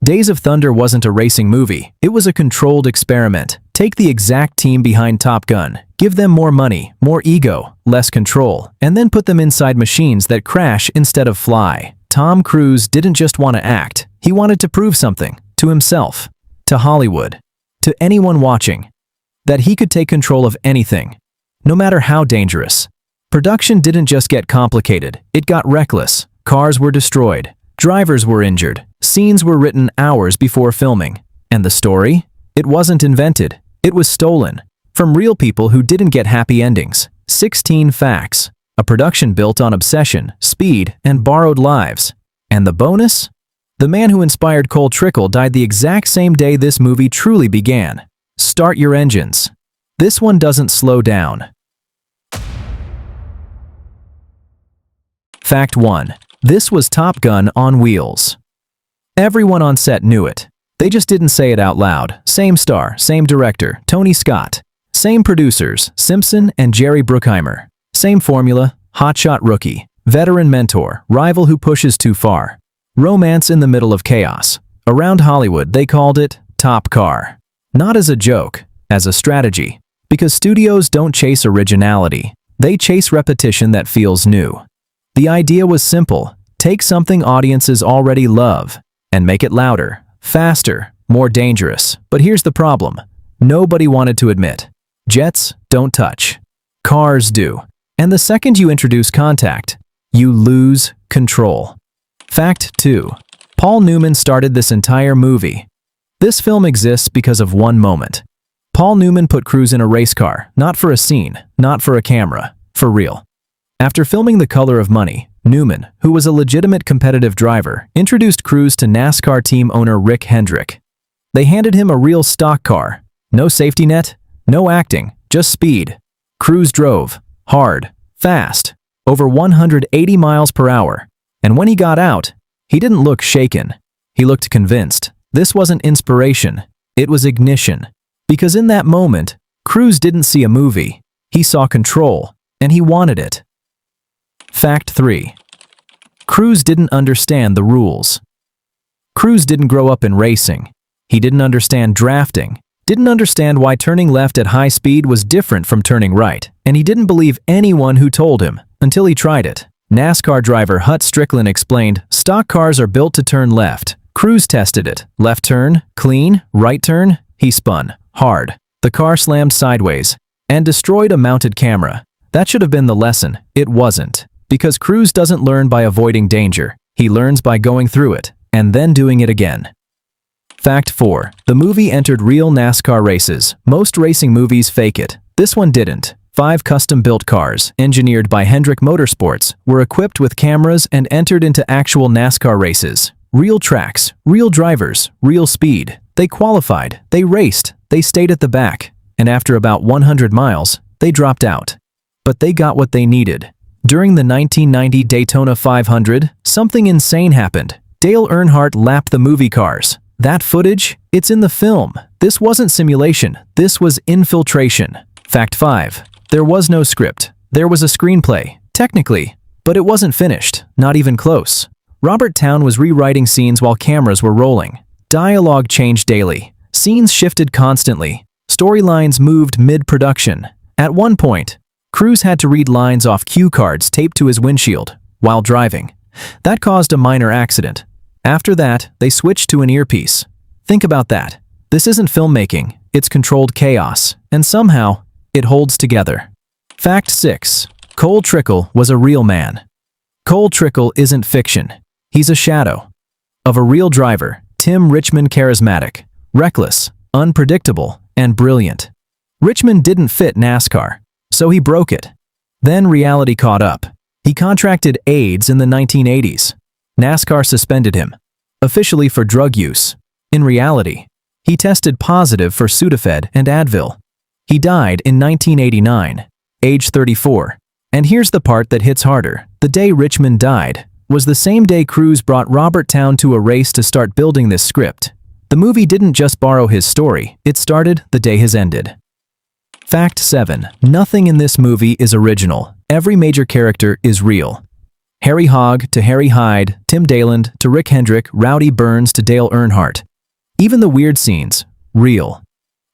Days of Thunder wasn't a racing movie. It was a controlled experiment. Take the exact team behind Top Gun, give them more money, more ego, less control, and then put them inside machines that crash instead of fly. Tom Cruise didn't just want to act. He wanted to prove something to himself, to Hollywood, to anyone watching, that he could take control of anything, no matter how dangerous. Production didn't just get complicated, it got reckless. Cars were destroyed, drivers were injured, scenes were written hours before filming. And the story? It wasn't invented, it was stolen. From real people who didn't get happy endings. 16 facts. A production built on obsession, speed, and borrowed lives. And the bonus? The man who inspired Cole Trickle died the exact same day this movie truly began. Start your engines. This one doesn't slow down. Fact 1. This was Top Gun on wheels. Everyone on set knew it. They just didn't say it out loud. Same star, same director, Tony Scott. Same producers, Simpson and Jerry Bruckheimer. Same formula, hotshot rookie, veteran mentor, rival who pushes too far. Romance in the middle of chaos. Around Hollywood, they called it Top Car. Not as a joke, as a strategy. Because studios don't chase originality. They chase repetition that feels new. The idea was simple. Take something audiences already love and make it louder, faster, more dangerous. But here's the problem. Nobody wanted to admit. Jets don't touch. Cars do. And the second you introduce contact, you lose control. Fact 2. Paul Newman started this entire movie. This film exists because of one moment. Paul Newman put Cruise in a race car, not for a scene, not for a camera, for real. After filming The Color of Money, Newman, who was a legitimate competitive driver, introduced Cruise to NASCAR team owner Rick Hendrick. They handed him a real stock car. No safety net, no acting, just speed. Cruise drove, hard, fast, over 180 miles per hour. And when he got out, he didn't look shaken. He looked convinced. This wasn't inspiration, it was ignition. Because in that moment, Cruise didn't see a movie. He saw control, and he wanted it. Fact 3. Cruise didn't understand the rules. Cruise didn't grow up in racing. He didn't understand drafting, didn't understand why turning left at high speed was different from turning right, and he didn't believe anyone who told him until he tried it. NASCAR driver Hut Stricklin explained, stock cars are built to turn left. Cruise tested it. Left turn, clean, right turn, he spun, hard. The car slammed sideways and destroyed a mounted camera. That should have been the lesson. It wasn't. Because Cruise doesn't learn by avoiding danger. He learns by going through it and then doing it again. Fact 4. The movie entered real NASCAR races. Most racing movies fake it. This one didn't. 5 custom-built cars, engineered by Hendrick Motorsports, were equipped with cameras and entered into actual NASCAR races. Real tracks, real drivers, real speed. They qualified, they raced, they stayed at the back, and after about 100 miles, they dropped out. But they got what they needed. During the 1990 Daytona 500, something insane happened. Dale Earnhardt lapped the movie cars. That footage, it's in the film. This wasn't simulation, this was infiltration. Fact 5. There was no script. There was a screenplay, technically, but it wasn't finished, not even close. Robert Towne was rewriting scenes while cameras were rolling. Dialogue changed daily. Scenes shifted constantly. Storylines moved mid-production. At one point, Cruise had to read lines off cue cards taped to his windshield while driving. That caused a minor accident. After that, they switched to an earpiece. Think about that. This isn't filmmaking, it's controlled chaos, and somehow, it holds together. Fact 6. Cole Trickle was a real man. Cole Trickle isn't fiction. He's a shadow of a real driver, Tim Richmond, charismatic, reckless, unpredictable, and brilliant. Richmond didn't fit NASCAR, so he broke it. Then reality caught up. He contracted AIDS in the 1980s. NASCAR suspended him, officially for drug use. In reality, he tested positive for Sudafed and Advil. He died in 1989, age 34. And here's the part that hits harder. The day Richmond died was the same day Cruise brought Robert Towne to a race to start building this script. The movie didn't just borrow his story, it started the day his ended. Fact 7. Nothing in this movie is original. Every major character is real. Harry Hogg to Harry Hyde, Tim Daland to Rick Hendrick, Rowdy Burns to Dale Earnhardt. Even the weird scenes, real.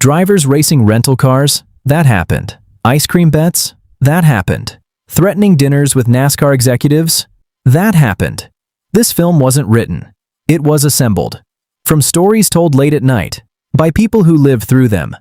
Drivers racing rental cars, that happened. Ice cream bets, that happened. Threatening dinners with NASCAR executives, that happened. This film wasn't written. It was assembled. From stories told late at night, by people who lived through them.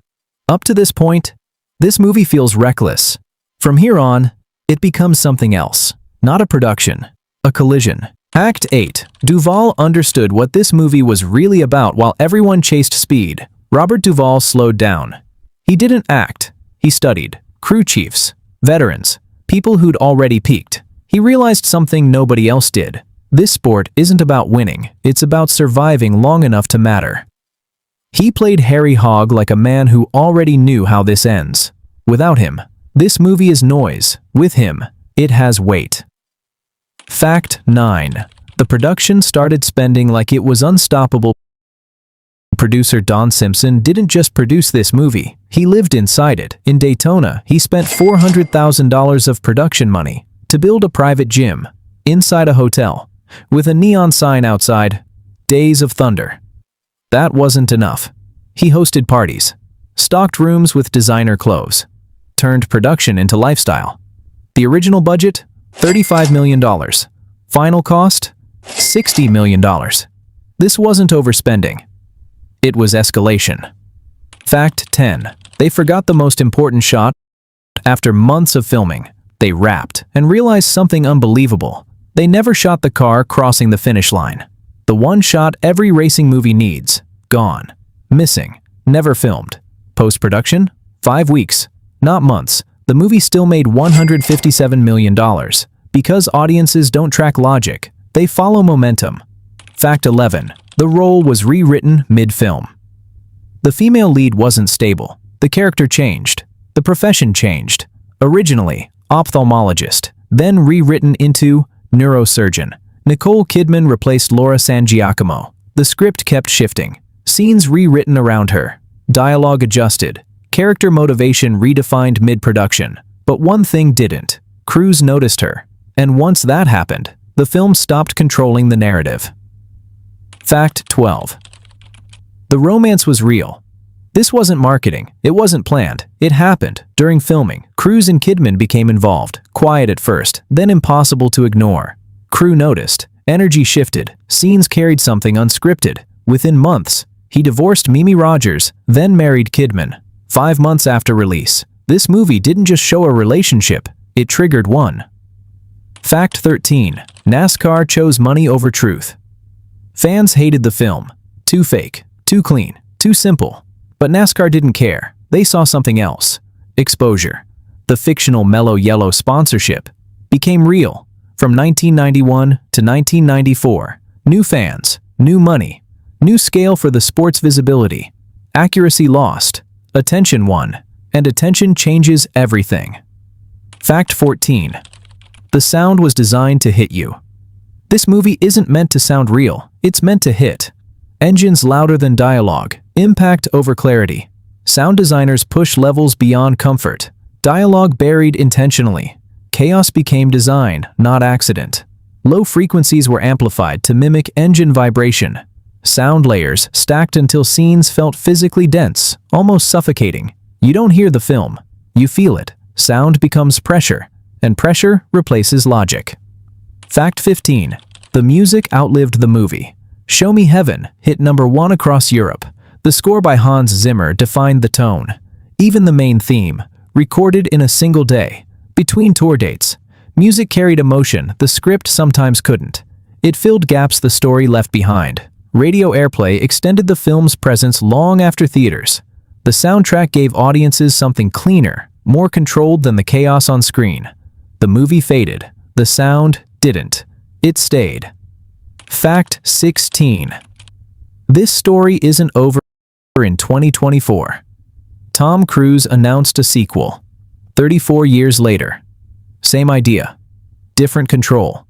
Up to this point, this movie feels reckless. From here on, it becomes something else. Not a production, a collision. Act 8. Duvall understood what this movie was really about while everyone chased speed. Robert Duvall slowed down. He didn't act. He studied. Crew chiefs, veterans, people who'd already peaked. He realized something nobody else did. This sport isn't about winning, it's about surviving long enough to matter. He played Harry Hogg like a man who already knew how this ends. Without him, this movie is noise. With him, it has weight. Fact 9. The production started spending like it was unstoppable. Producer Don Simpson didn't just produce this movie, he lived inside it. In Daytona, he spent $400,000 of production money to build a private gym inside a hotel with a neon sign outside, Days of Thunder. That wasn't enough. He hosted parties, stocked rooms with designer clothes, turned production into lifestyle. The original budget, $35 million. Final cost, $60 million. This wasn't overspending. It was escalation. Fact 10. They forgot the most important shot. After months of filming, they wrapped and realized something unbelievable. They never shot the car crossing the finish line. The one shot every racing movie needs. Gone. Missing. Never filmed. Post-production? 5 weeks. Not months. The movie still made $157 million. Because audiences don't track logic, they follow momentum. Fact 11. The role was rewritten mid-film. The female lead wasn't stable. The character changed. The profession changed. Originally, ophthalmologist, then rewritten into neurosurgeon. Nicole Kidman replaced Laura San Giacomo. The script kept shifting. Scenes rewritten around her. Dialogue adjusted. Character motivation redefined mid-production. But one thing didn't. Cruise noticed her. And once that happened, the film stopped controlling the narrative. Fact 12. The romance was real. This wasn't marketing. It wasn't planned. It happened. During filming, Cruise and Kidman became involved. Quiet at first, then impossible to ignore. Crew noticed. Energy shifted. Scenes carried something unscripted. Within months, he divorced Mimi Rogers, then married Kidman. 5 months after release, this movie didn't just show a relationship, it triggered one. Fact 13. NASCAR chose money over truth. Fans hated the film. Too fake, too clean, too simple. But NASCAR didn't care. They saw something else. Exposure. The fictional Mellow Yellow sponsorship became real. From 1991 to 1994, new fans, new money, new scale for the sport's visibility. Accuracy lost, attention won, and attention changes everything. Fact 14. The sound was designed to hit you. This movie isn't meant to sound real, it's meant to hit. Engines louder than dialogue, impact over clarity. Sound designers push levels beyond comfort. Dialogue buried intentionally. Chaos became design, not accident. Low frequencies were amplified to mimic engine vibration. Sound layers stacked until scenes felt physically dense, almost suffocating. You don't hear the film, you feel it. Sound becomes pressure, and pressure replaces logic. Fact 15. The music outlived the movie. Show Me Heaven hit #1 across Europe. The score by Hans Zimmer defined the tone. Even the main theme, recorded in a single day, between tour dates. Music carried emotion the script sometimes couldn't. It filled gaps the story left behind. Radio airplay extended the film's presence long after theaters. The soundtrack gave audiences something cleaner, more controlled than the chaos on screen. The movie faded. The sound didn't. It stayed. Fact 16. This story isn't over in 2024. Tom Cruise announced a sequel. 34 years later. Same idea. Different control.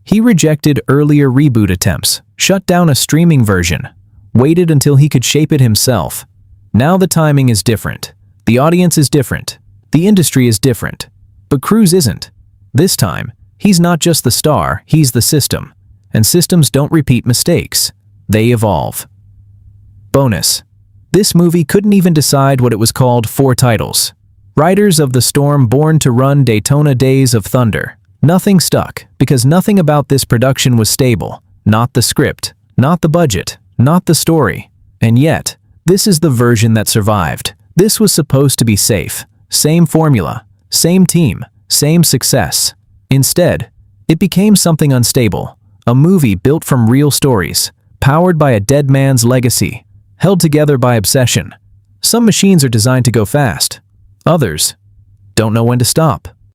He rejected earlier reboot attempts, shut down a streaming version, waited until he could shape it himself. Now the timing is different. The audience is different. The industry is different. But Cruise isn't. This time, He's not just the star, he's the system. And systems don't repeat mistakes. They evolve. Bonus. This movie couldn't even decide what it was called. 4 titles. Riders of the Storm, Born to Run, Daytona, Days of Thunder. Nothing stuck, because nothing about this production was stable. Not the script, not the budget, not the story. And yet, this is the version that survived. This was supposed to be safe. Same formula, same team, same success. Instead, it became something unstable. A movie built from real stories, powered by a dead man's legacy, held together by obsession. Some machines are designed to go fast. Others don't know when to stop.